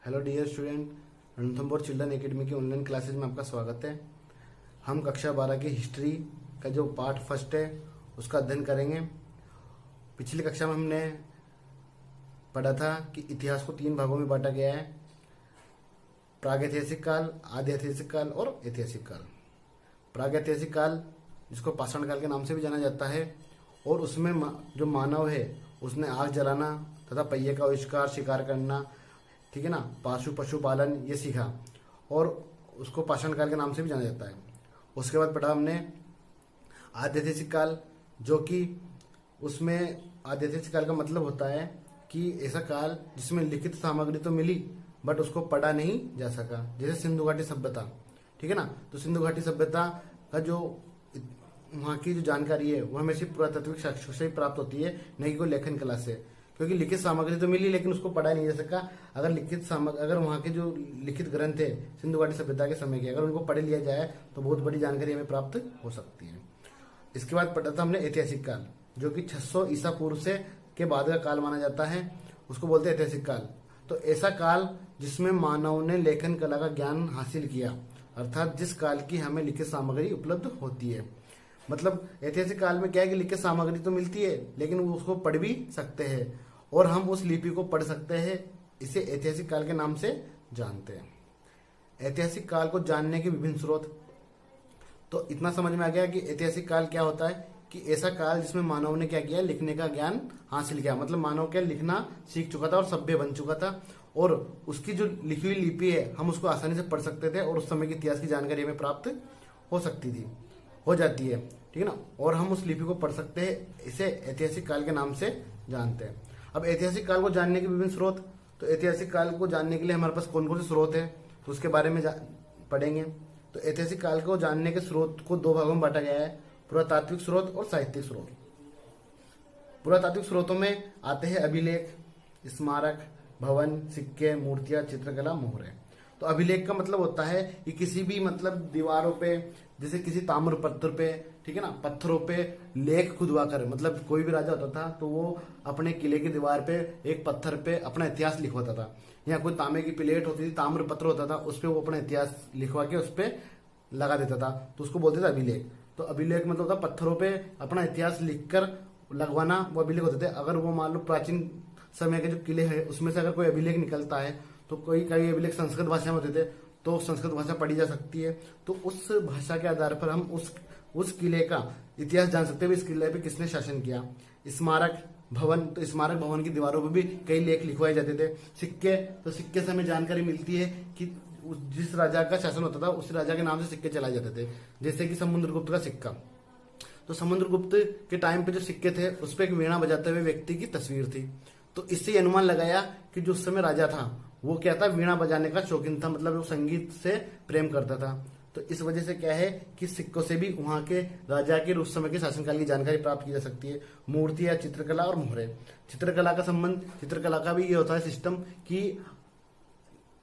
Hello dear student, Ranthambore children academy की online classes में आपका स्वागत है। हम कक्षा 12 की हिस्ट्री का जो पार्ट फर्स्ट है उसका अध्ययन करेंगे। पिछली कक्षा में हमने पढ़ा था कि इतिहास को 3 भागों में बांटा गया है: प्रागैतिहासिक काल, आदि ऐतिहासिक काल और ऐतिहासिक काल। प्रागैतिहासिक काल, जिसको पाषाण काल के नाम से भी जाना जाता है, और उसमें जो मानव है उसने आग जलाना तथा पहिए का आविष्कार, शिकार करना, ठीक है ना, पशुपालन ये सीखा, और उसको पाषाण काल के नाम से भी जाना जाता है। उसके बाद पढ़ा हमने आद्यैतिहासिक काल, जो कि उसमें आद्यैतिहासिक काल का मतलब होता है कि ऐसा काल जिसमें लिखित सामग्री तो मिली बट उसको पढ़ा नहीं जा सका, जैसे सिंधु घाटी सभ्यता, ठीक है ना। तो सिंधु घाटी सभ्यता का जो वहाँ की जो जानकारी है वो हमें सिर्फ पुरातात्विक साक्ष्यों से ही प्राप्त होती है, नहीं कि कोई लेखन कला से, क्योंकि लिखित सामग्री तो मिली लेकिन उसको पढ़ा नहीं जा सका। अगर वहाँ के जो लिखित ग्रंथ है सिंधु घाटी सभ्यता के समय के, अगर उनको पढ़ लिया जाए तो बहुत बड़ी जानकारी हमें प्राप्त हो सकती है। इसके बाद पढ़ा था हमने ऐतिहासिक काल, जो कि 600 ईसा पूर्व से के बाद का काल माना जाता है, उसको बोलते हैं ऐतिहासिक काल। तो ऐसा काल जिसमें मानव ने लेखन कला का ज्ञान हासिल किया, अर्थात जिस काल की हमें लिखित सामग्री उपलब्ध होती है। मतलब ऐतिहासिक काल में क्या है कि लिखित सामग्री तो मिलती है लेकिन उसको पढ़ भी सकते हैं और हम उस लिपि को पढ़ सकते हैं। इसे ऐतिहासिक काल के नाम से जानते हैं। ऐतिहासिक काल को जानने के विभिन्न स्रोत, तो इतना समझ में आ गया कि ऐतिहासिक काल क्या होता है कि ऐसा काल जिसमें मानव ने क्या किया, लिखने का ज्ञान हासिल किया। मतलब मानव क्या लिखना सीख चुका था और सभ्य बन चुका था, और उसकी जो लिखी हुई लिपि है हम उसको आसानी से पढ़ सकते थे और उस समय के इतिहास की जानकारी हमें प्राप्त हो जाती है, ठीक है ना, और हम उस लिपि को पढ़ सकते हैं। इसे ऐतिहासिक काल के नाम से जानते हैं। अब ऐतिहासिक काल को जानने के विभिन्न स्रोत, तो ऐतिहासिक काल को जानने के लिए हमारे पास कौन कौन से स्रोत है तो उसके बारे में पढ़ेंगे। तो ऐतिहासिक काल को जानने के स्रोत को 2 भागों में बांटा गया है: पुरातात्विक स्रोत और साहित्यिक स्रोत। पुरातात्विक स्रोतों में आते हैं अभिलेख, स्मारक, भवन, सिक्के, मूर्तियां, चित्रकला, मोहरे। तो अभिलेख का मतलब होता है कि किसी भी मतलब दीवारों पे, जैसे किसी ताम्र पत्थर पे, ठीक है ना, पत्थरों पे लेख खुदवा कर, मतलब कोई भी राजा होता था तो वो अपने किले की दीवार पे एक पत्थर पे अपना इतिहास लिखवाता था, या कोई तांबे की प्लेट होती थी, ताम्र पत्र होता था, उस पर वो अपना इतिहास लिखवा के उस पर लगा देता था, तो उसको बोलते थे अभिलेख। तो अभिलेख मतलब होता पत्थरों पे अपना इतिहास लिखकर लगवाना, वो अभिलेख होते थे। अगर वो मान लो प्राचीन समय के जो किले हैं उसमें से अगर कोई अभिलेख निकलता है, तो कई अभिलेख संस्कृत भाषा में होते थे, तो संस्कृत भाषा पढ़ी जा सकती है। तो उस भाषा के आधार पर हम उस किले का इतिहास जान सकते हैं, इस किले पे किसने शासन किया। स्मारक भवन, तो स्मारक भवन की दीवारों पर भी कई लेख लिखवाए जाते थे। सिक्के, तो सिक्के से हमें जानकारी मिलती है कि जिस राजा का शासन होता था उस राजा के नाम से सिक्के चलाए जाते थे, जैसे कि समुद्रगुप्त का सिक्का। तो समुद्रगुप्त के टाइम पे जो सिक्के थे उस पर एक वीणा बजाते हुए व्यक्ति की तस्वीर थी। तो इससे अनुमान लगाया कि जो उस समय राजा था वो क्या था, वीणा बजाने का शौकीन था, मतलब वो संगीत से प्रेम करता था। तो इस वजह से क्या है कि सिक्कों से भी वहां के राजा के उस समय के शासनकाल की जानकारी प्राप्त की जा सकती है। मूर्तियां, चित्रकला और मोहरे। चित्रकला का संबंध, चित्रकला का भी ये होता है सिस्टम कि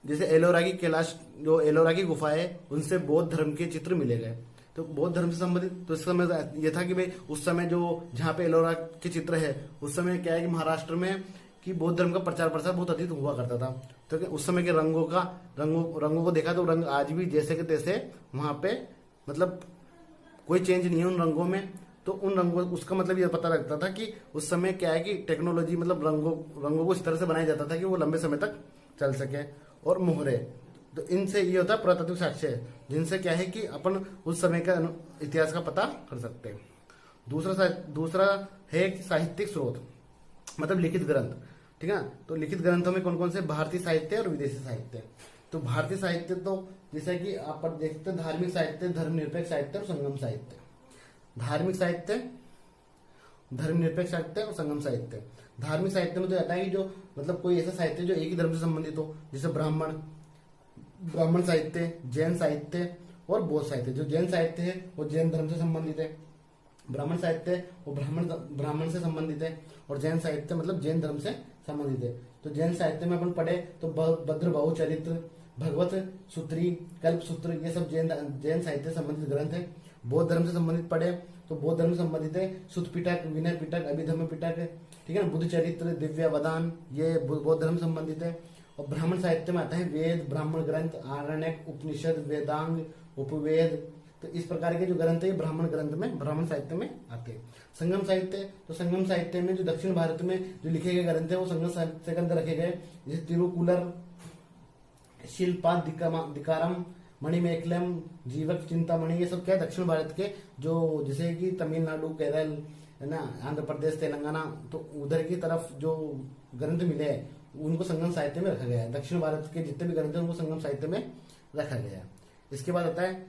जैसे एलोरा की कैलाश, जो एलोरा की गुफा है, उनसे बौद्ध धर्म के चित्र मिले गए, तो बौद्ध धर्म से संबंधित। तो इस समय यह था कि भाई उस समय जो जहाँ पे एलोरा के चित्र है उस समय क्या है कि महाराष्ट्र में कि बौद्ध धर्म का प्रचार प्रसार बहुत अधिक हुआ करता था। तो उस समय के रंगों को देखा तो रंग आज भी जैसे के तैसे वहां पे, मतलब कोई चेंज नहीं है उन रंगों में। तो उन रंगों, उसका मतलब ये पता लगता था कि उस समय क्या है कि टेक्नोलॉजी, मतलब रंगों को इस तरह से बनाया जाता था कि वो लंबे समय तक चल सके। और मोहरे, तो इनसे ये होता है पुरातात्विक साक्ष्य, जिनसे क्या है कि अपन उस समय का इतिहास का पता कर सकते हैं। दूसरा है कि साहित्यिक स्रोत, मतलब लिखित ग्रंथ, ठीक है ना। तो लिखित ग्रंथों में कौन कौन से, भारतीय साहित्य और विदेशी साहित्य। तो भारतीय साहित्य तो जैसे कि आप देखते हैं धार्मिक साहित्य, धर्मनिरपेक्ष साहित्य और संगम साहित्य। धार्मिक साहित्य, धर्मनिरपेक्ष साहित्य और संगम साहित्य। धार्मिक साहित्य में तो आता है कि जो मतलब कोई ऐसा साहित्य जो एक ही धर्म से संबंधित हो, जैसे ब्राह्मण साहित्य, जैन साहित्य और बौद्ध साहित्य। जो जैन साहित्य है वो जैन धर्म से संबंधित है, ब्राह्मण साहित्य वो ब्राह्मण से संबंधित है, और जैन साहित्य मतलब जैन धर्म से संबंधित है। तो जैन साहित्य में अपन पढ़े तो भद्रबाहु चरित्र, भगवत सूत्री, कल्प सूत्र, ये सब जैन साहित्य से संबंधित ग्रंथ है। बौद्ध धर्म से संबंधित पढ़े तो बौद्ध धर्म से संबंधित है सुत पिटक, विनय पिटक, अभिधम्म पिटक, ठीक है ना, बुद्ध चरित्र, दिव्य वदान, ये बौद्ध धर्म से संबंधित है। और ब्राह्मण साहित्य में आता है वेद, ब्राह्मण ग्रंथ, आरण्यक, उपनिषद, वेदांग, उपवेद। तो इस प्रकार के जो ग्रंथ है ब्राह्मण ग्रंथ में, ब्राह्मण साहित्य में आते हैं। संगम साहित्य, तो संगम साहित्य में जो दक्षिण भारत में जो लिखे गए ग्रंथ है वो संगम साहित्य के अंदर रखे गए, जैसे तिरुकुलर, शिल्पादिकारम, मणिमेखलम, जीवक चिंतामणि, ये सब क्या है दक्षिण भारत के जो, जैसे कि तमिलनाडु, केरल है ना, आंध्र प्रदेश, तेलंगाना, तो उधर की तरफ जो ग्रंथ मिले हैं उनको संगम साहित्य में रखा गया है। दक्षिण भारत के जितने भी ग्रंथ हैं उनको संगम साहित्य में रखा गया है। इसके बाद आता है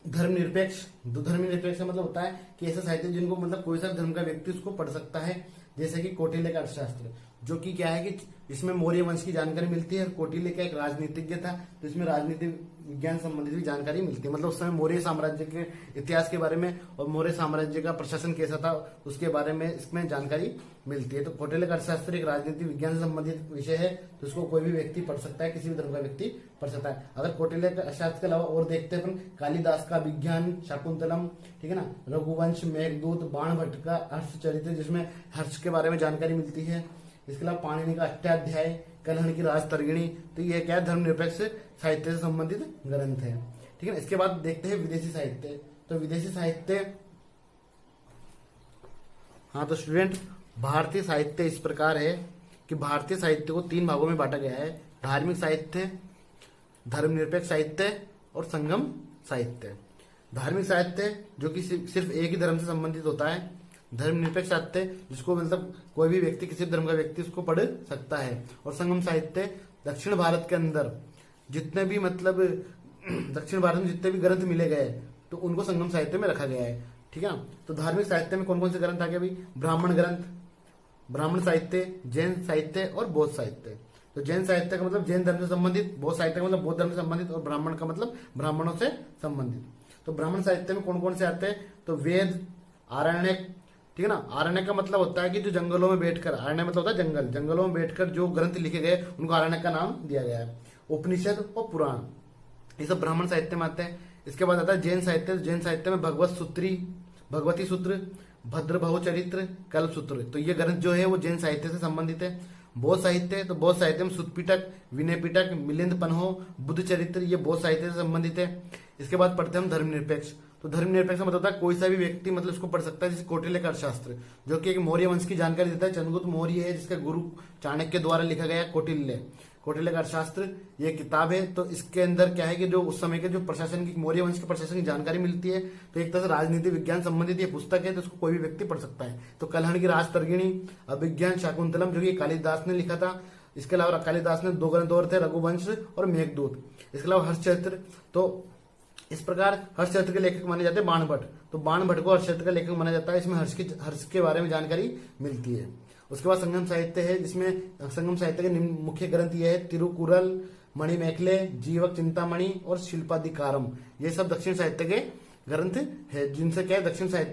धर्मनिरपेक्ष। धर्मनिरपेक्ष का मतलब होता है कि ऐसा साहित्य जिनको मतलब कोई सा धर्म का व्यक्ति उसको पढ़ सकता है, जैसे कि कौटिल्य का अर्थशास्त्र, जो कि क्या है कि इसमें मौर्य वंश की जानकारी मिलती है। और कौटिल्य का एक राजनीतिज्ञ था, तो इसमें राजनीतिक विज्ञान संबंधित भी जानकारी मिलती है, मतलब उस समय मौर्य साम्राज्य के इतिहास के बारे में और मौर्य साम्राज्य का प्रशासन कैसा था उसके बारे में इसमें जानकारी मिलती है। तो कौटिल्य का अर्थशास्त्र एक राजनीतिक विज्ञान से संबंधित विषय है, तो इसको कोई भी व्यक्ति पढ़ सकता है, किसी भी धर्म का व्यक्ति पढ़ सकता है। अगर कौटिल्य का अर्थशास्त्र के अलावा और देखते हैं अपन कालिदास का विज्ञान शाकुंतलम, ठीक है ना, रघुवंश, मेघदूत, बाणभट्ट का हर्षचरित्र जिसमें हर्ष के बारे में जानकारी मिलती है। इसके अलावा पाणिनि का अष्टाध्याय, कलहण की राजतर्गिणी, तो ये क्या है धर्मनिरपेक्ष साहित्य से संबंधित ग्रंथ है, ठीक है ना। इसके बाद देखते हैं विदेशी साहित्य। तो विदेशी साहित्य, हाँ तो स्टूडेंट भारतीय साहित्य इस प्रकार है कि भारतीय साहित्य को 3 भागों में बांटा गया है, धार्मिक साहित्य, धर्मनिरपेक्ष साहित्य और संगम साहित्य। धार्मिक साहित्य जो कि सिर्फ एक ही धर्म से संबंधित होता है, धर्मनिरपेक्ष साहित्य जिसको मतलब कोई भी व्यक्ति, किसी धर्म का व्यक्ति उसको पढ़ सकता है, और संगम साहित्य दक्षिण भारत के अंदर जितने भी मतलब दक्षिण भारत में जितने भी ग्रंथ मिले गए तो उनको संगम साहित्य में रखा गया है, ठीक है ना। तो धार्मिक साहित्य में कौन कौन से ग्रंथ आ गए अभी, ब्राह्मण ग्रंथ, ब्राह्मण साहित्य, जैन साहित्य और बौद्ध साहित्य। तो जैन साहित्य का मतलब जैन धर्म से संबंधित, बौद्ध साहित्य का मतलब बौद्ध धर्म से संबंधित, और ब्राह्मण का मतलब ब्राह्मणों से संबंधित। तो ब्राह्मण साहित्य में कौन कौन से आते हैं, तो वेद, आरण्यक, ठीक है ना। आरण्यक का मतलब होता है कि जो जंगलों में बैठकर, आरण्य मतलब होता है जंगल, जंगलों में बैठकर जो ग्रंथ लिखे गए उनको आरण्यक का नाम दिया गया है। उपनिषद और पुराण, ये सब ब्राह्मण साहित्य में आते हैं। इसके बाद आता है जैन साहित्य। जैन साहित्य में भगवती सूत्र, भद्र बहुचरित्र, कल्प सूत्र, तो ये ग्रंथ जो है वो जैन साहित्य से संबंधित है। बौद्ध साहित्य, तो बौद्ध साहित्य में सुतपिटक, विनय पिटक, मिलिंद पन्हो, बुद्ध चरित्र, ये बौद्ध साहित्य से संबंधित है। इसके बाद पढ़ते हैं हम धर्मनिरपेक्ष। तो धर्मनिरपेक्ष मतलब होता है कोई सा भी व्यक्ति मतलब इसको पढ़ सकता है, जैसे कौटिल्य का अर्थशास्त्र जो कि एक मौर्य वंश की जानकारी देता है। चंद्रगुप्त मौर्य है जिसका गुरु चाणक्य द्वारा लिखा गया कौटिल्य का अर्थशास्त्र, ये किताब है। तो इसके अंदर क्या है कि जो उस समय के जो प्रशासन की, मौर्य वंश के प्रशासन की जानकारी मिलती है। तो एक तरह से राजनीति विज्ञान संबंधित ये पुस्तक है, तो इसको कोई भी व्यक्ति पढ़ सकता है। तो कलहण की राजतर्गिणी, अभिज्ञान शाकुंतलम जो कि कालिदास ने लिखा था। इसके अलावा कालिदास ने 2 ग्रंथ और थे, रघुवंश और मेघदूत। इसके अलावा हर्षचरित्र, तो इस प्रकार हर्षचरित्र के लेखक माने जाते हैं बाणभट्ट। तो बाणभट्ट को हर्षचरित्र का लेखक माना जाता है, इसमें हर्ष के बारे में जानकारी मिलती है। उसके बाद संगम साहित्य है, जिसमें संगम साहित्य के मुख्य ग्रंथ ये है तिरुकुरल, मणिमेखले, जीवक चिंतामणि और शिल्पादिकारम। ये सब दक्षिण साहित्य के ग्रंथ है, जिनसे क्या है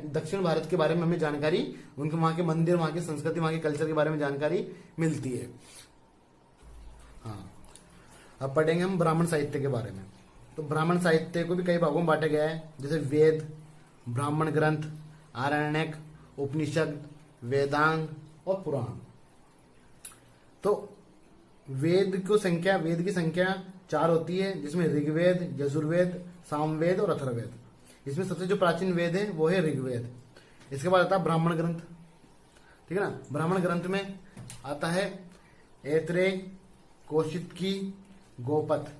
दक्षिण भारत के बारे में हमें जानकारी, उनके वहां के मंदिर, वहां की संस्कृति, वहां के कल्चर के बारे में जानकारी मिलती है। हाँ, अब पढ़ेंगे हम ब्राह्मण साहित्य के बारे में। तो ब्राह्मण साहित्य को भी कई भागों में बांटा गया है, जैसे वेद, ब्राह्मण ग्रंथ, आरण्यक, उपनिषद, वेदांग और पुराण। तो वेद की संख्या 4 होती है, जिसमें ऋग्वेद, यजुर्वेद, सामवेद और अथर्ववेद। इसमें सबसे जो प्राचीन वेद है वो है ऋग्वेद। इसके बाद आता है ब्राह्मण ग्रंथ, ठीक है ना। ब्राह्मण ग्रंथ में आता है ऐत्रेय, कौशिकी, गोपथ।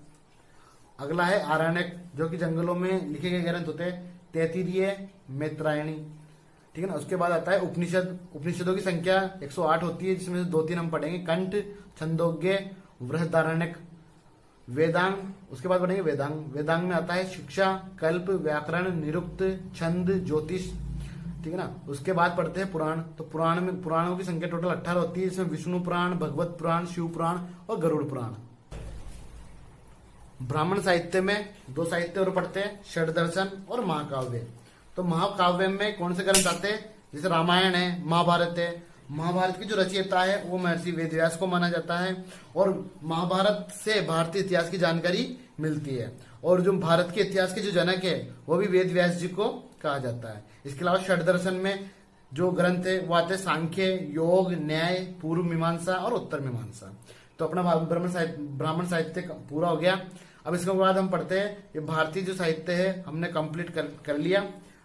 अगला है आरण्यक जो कि जंगलों में लिखे गए ग्रंथ होते हैं, तैत्तिरीय, मैत्रायणी, ठीक है ना। उसके बाद आता है उपनिषद। उपनिषदों की संख्या 108 होती है, जिसमें से 2-3 हम पढ़ेंगे, कंठ, छंदोग्य, बृहदारण्यक, वेदांग। उसके बाद पढ़ेंगे वेदांग। वेदांग में आता है शिक्षा, कल्प, व्याकरण, निरुक्त, छंद, ज्योतिष, ठीक है ना। उसके बाद पढ़ते हैं पुराण। तो पुराणों की संख्या टोटल 18 होती है, जिसमें विष्णु पुराण, भगवत पुराण, शिव पुराण और गरुड़ पुराण। ब्राह्मण साहित्य में 2 साहित्य और पढ़ते हैं, षड्दर्शन और महाकाव्य। तो महाकाव्य में कौन से ग्रंथ आते हैं, जैसे रामायण है, महाभारत है। महाभारत की जो रचयिता है वो महर्षि वेदव्यास को माना जाता है, और महाभारत से भारतीय इतिहास की जानकारी मिलती है। और जो भारत के इतिहास के जो जनक है वो भी वेदव्यास जी को कहा जाता है। इसके अलावा षड्दर्शन में जो ग्रंथ है वो आते हैं सांख्य, योग, न्याय, पूर्व मीमांसा और उत्तर मीमांसा। तो अपना ब्राह्मण साहित्य पूरा हो गया। अब इसके बाद हम पढ़ते हैं ये भारतीय जो साहित्य है हमने कंप्लीट कर लिया।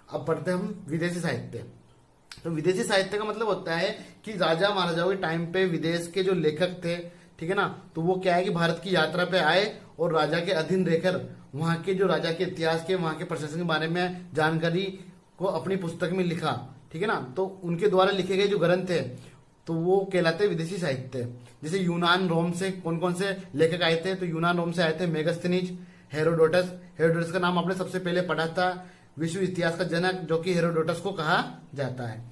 अब पढ़ते हैं हम विदेशी साहित्य। तो विदेशी साहित्य का मतलब होता है कि राजा महाराजाओं के टाइम पे विदेश के जो लेखक थे, ठीक है ना, तो वो क्या है कि भारत की यात्रा पे आए और राजा के अधीन रहकर वहां के जो राजा के इतिहास के, वहां के प्रशासन के बारे में जानकारी को अपनी पुस्तक में लिखा, ठीक है ना। तो उनके द्वारा लिखे गए जो ग्रंथ है तो वो कहलाते हैं विदेशी साहित्य। जैसे यूनान रोम से कौन कौन से लेखक आए थे, तो यूनान रोम से आए थे मेगस्थनीज, हेरोडोटस का नाम आपने सबसे पहले पढ़ा था, विश्व इतिहास का जनक जो कि हेरोडोटस को कहा जाता है।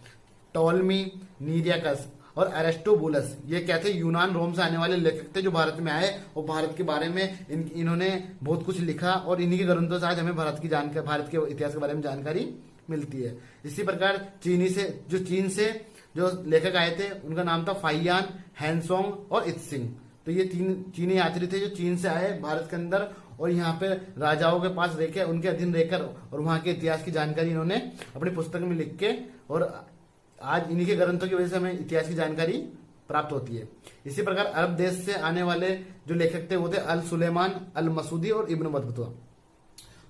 टॉलमी, नीरियाकस और अरेस्टोबुलस ये क्या थे, यूनान रोम से आने वाले लेखक थे जो भारत में आए और भारत के बारे में इन्होंने बहुत कुछ लिखा और इन्हीं के ग्रंथों से आज हमें भारत के इतिहास के बारे में जानकारी मिलती है। इसी प्रकार चीन से जो लेखक आए थे उनका नाम था फाइयान, हैंसोंग और इत्सिंग। तो ये तीन चीनी यात्री थे जो चीन से आए भारत के अंदर और यहाँ पे राजाओं के पास रहकर, उनके अधीन रहकर और वहां के इतिहास की जानकारी इन्होंने अपनी पुस्तक में लिख के, और आज इन्हीं के ग्रंथों की वजह से हमें इतिहास की जानकारी प्राप्त होती है। इसी प्रकार अरब देश से आने वाले जो लेखक थे वो थे अल सुलेमान, अल मसूदी और इब्न बतूता।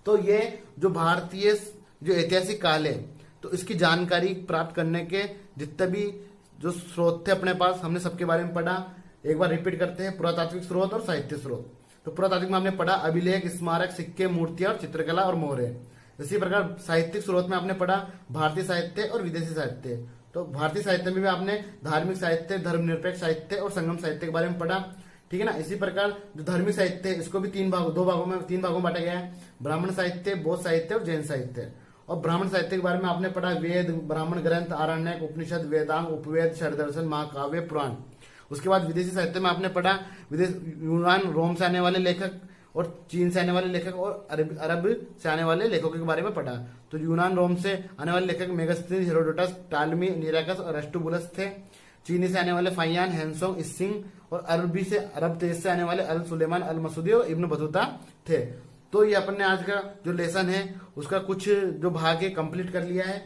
तो ये जो भारतीय जो ऐतिहासिक काल है तो इसकी जानकारी प्राप्त करने के जितने भी जो स्रोत थे अपने पास, हमने सबके बारे में पढ़ा। एक बार रिपीट करते हैं, पुरातात्विक स्रोत और साहित्य स्रोत। तो पुरातात्विक में हमने पढ़ा अभिलेख, स्मारक, सिक्के, मूर्तियां और चित्रकला और मोहरे। इसी प्रकार साहित्यिक स्रोत में आपने पढ़ा भारतीय साहित्य और विदेशी साहित्य। तो भारतीय साहित्य में भी आपने धार्मिक साहित्य, धर्मनिरपेक्ष साहित्य और संगम साहित्य के बारे में पढ़ा, ठीक है ना। इसी प्रकार जो धार्मिक साहित्य है इसको भी तीन भागों में बांटा गया है, ब्राह्मण साहित्य, बौद्ध साहित्य और जैन साहित्य। और ब्राह्मण साहित्य के बारे में आपने पढ़ा वेद, ब्राह्मण ग्रंथ, आरण्यक, उपनिषद, वेदांग, उपवेद, षड्दर्शन, महाकाव्य, पुराण। उसके बाद विदेशी साहित्य में आपने पढ़ा यूनान रोम से आने वाले लेखक और चीन से आने वाले लेखक और अरब से आने वाले लेखकों के बारे में पढ़ा। तो यूनान रोम से आने वाले लेखक मेगस्थनीज, हेरोडोटस, टालमी, नीरियाकस और अरेस्टोबुलस थे। चीनी से आने वाले फाइयान, हैंसोंग, इत्सिंग और अरब देश से आने वाले अल सुलेमान, अल मसूदी और इब्न बतूता थे। तो ये अपन ने आज का जो लेसन है उसका कुछ जो भाग है कंप्लीट कर लिया है।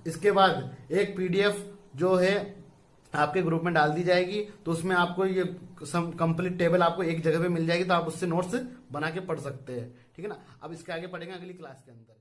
इसके बाद एक पीडीएफ जो है आपके ग्रुप में डाल दी जाएगी, तो उसमें आपको ये कंप्लीट टेबल आपको एक जगह पे मिल जाएगी, तो आप उससे नोट्स बना के पढ़ सकते हैं, ठीक है ना। अब इसके आगे पढ़ेंगे अगली क्लास के अंदर।